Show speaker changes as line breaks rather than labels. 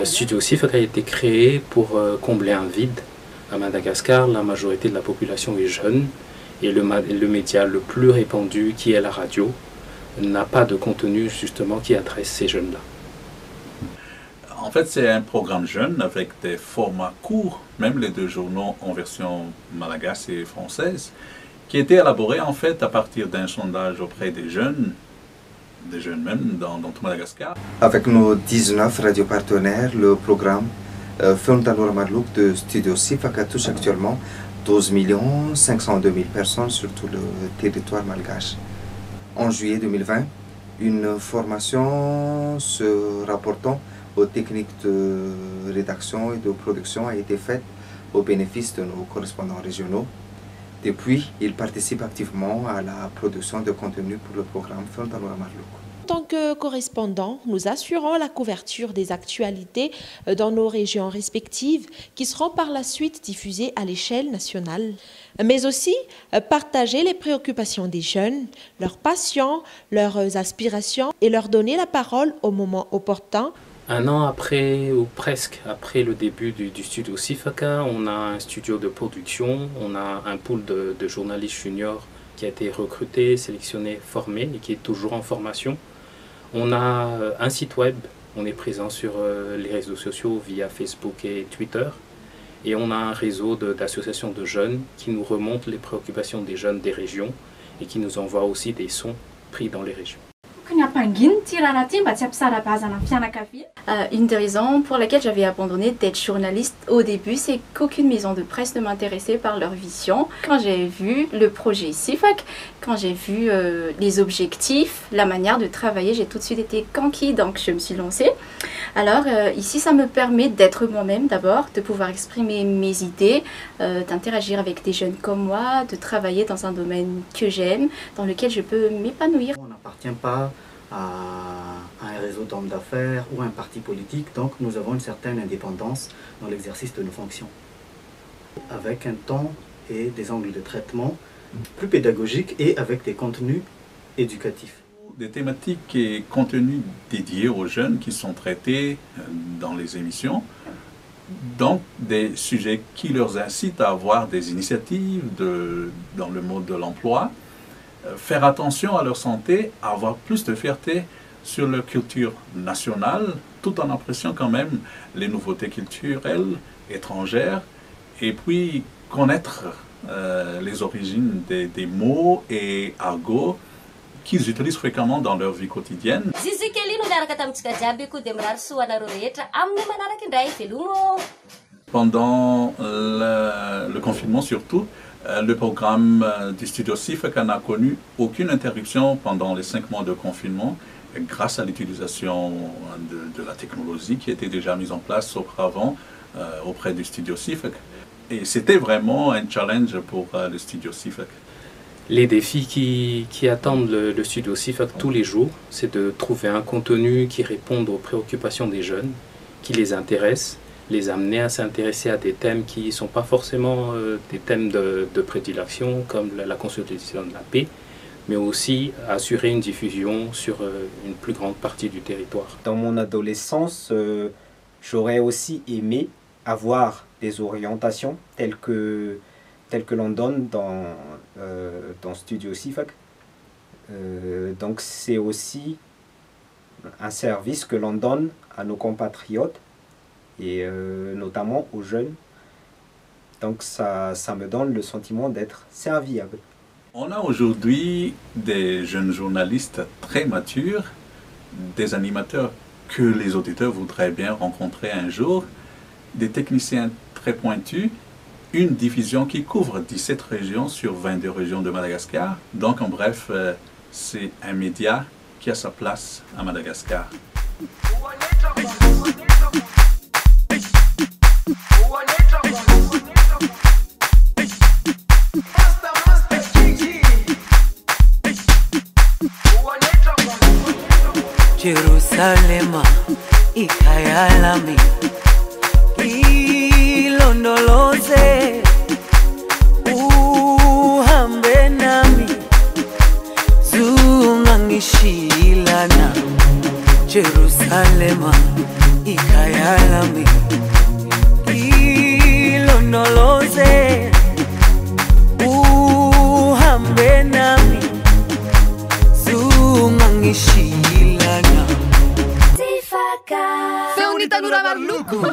Studio Sifaka a été créé pour combler un vide. À Madagascar, la majorité de la population est jeune et le média le plus répandu, qui est la radio, n'a pas de contenu justement qui adresse ces jeunes-là.
En fait, c'est un programme jeune avec des formats courts, même les deux journaux en version malagasy et française, qui a été élaboré en fait à partir d'un sondage auprès des jeunes même dans tout Madagascar.
Avec nos 19 radios partenaires, le programme Film Tanora Marlouk de Studio Sifaka touche actuellement 12 502 000 personnes sur tout le territoire malgache. En juillet 2020, une formation se rapportant aux techniques de rédaction et de production a été faite au bénéfice de nos correspondants régionaux. Depuis, ils participent activement à la production de contenu pour le programme Film Tanora Marlouk.
En tant que correspondants, nous assurons la couverture des actualités dans nos régions respectives qui seront par la suite diffusées à l'échelle nationale. Mais aussi partager les préoccupations des jeunes, leurs passions, leurs aspirations et leur donner la parole au moment opportun.
Un an après, ou presque après le début du studio Sifaka, on a un studio de production, on a un pool de journalistes juniors qui a été recruté, sélectionné, formé et qui est toujours en formation. On a un site web, on est présent sur les réseaux sociaux via Facebook et Twitter. Et on a un réseau d'associations de jeunes qui nous remontent les préoccupations des jeunes des régions et qui nous envoient aussi des sons pris dans les régions.
Une des raisons pour laquelle j'avais abandonné d'être journaliste au début, c'est qu'aucune maison de presse ne m'intéressait par leur vision. Quand j'ai vu le projet Sifak, quand j'ai vu les objectifs, la manière de travailler, j'ai tout de suite été conquis, donc je me suis lancée. Alors ici, ça me permet d'être moi-même d'abord, de pouvoir exprimer mes idées, d'interagir avec des jeunes comme moi, de travailler dans un domaine que j'aime, dans lequel je peux m'épanouir.
On n'appartient pas à un réseau d'hommes d'affaires ou à un parti politique, donc nous avons une certaine indépendance dans l'exercice de nos fonctions, avec un temps et des angles de traitement plus pédagogiques et avec des contenus éducatifs.
Des thématiques et contenus dédiés aux jeunes qui sont traités dans les émissions, donc des sujets qui leur incitent à avoir des initiatives dans le mode de l'emploi, faire attention à leur santé, avoir plus de fierté sur leur culture nationale, tout en appréciant quand même les nouveautés culturelles, étrangères, et puis connaître les origines des mots et argots qu'ils utilisent fréquemment dans leur vie quotidienne. Pendant le confinement surtout, le programme du studio Sifaka n'a connu aucune interruption pendant les 5 mois de confinement grâce à l'utilisation de la technologie qui était déjà mise en place auparavant auprès du studio Sifaka. Et c'était vraiment un challenge pour le studio Sifaka.
Les défis qui attendent le studio Sifaka tous les jours, c'est de trouver un contenu qui réponde aux préoccupations des jeunes, qui les intéresse, les amener à s'intéresser à des thèmes qui ne sont pas forcément des thèmes de prédilection, comme la consolidation de la paix, mais aussi assurer une diffusion sur une plus grande partie du territoire.
Dans mon adolescence, j'aurais aussi aimé avoir des orientations telles que l'on donne dans Studio Sifaka. Donc c'est aussi un service que l'on donne à nos compatriotes et notamment aux jeunes. Donc ça me donne le sentiment d'être serviable.
On a aujourd'hui des jeunes journalistes très matures, des animateurs que les auditeurs voudraient bien rencontrer un jour, des techniciens très pointus, une diffusion qui couvre 17 régions sur 22 régions de Madagascar. Donc en bref, c'est un média qui a sa place à Madagascar.
Jerusalema ikhaya lami ilondoloze uhambe nami Zungangishilana Jerusalema ikayalami Ilonoloze uhambe nami Zungangishilana
Sifaka Feunita Nura Marluku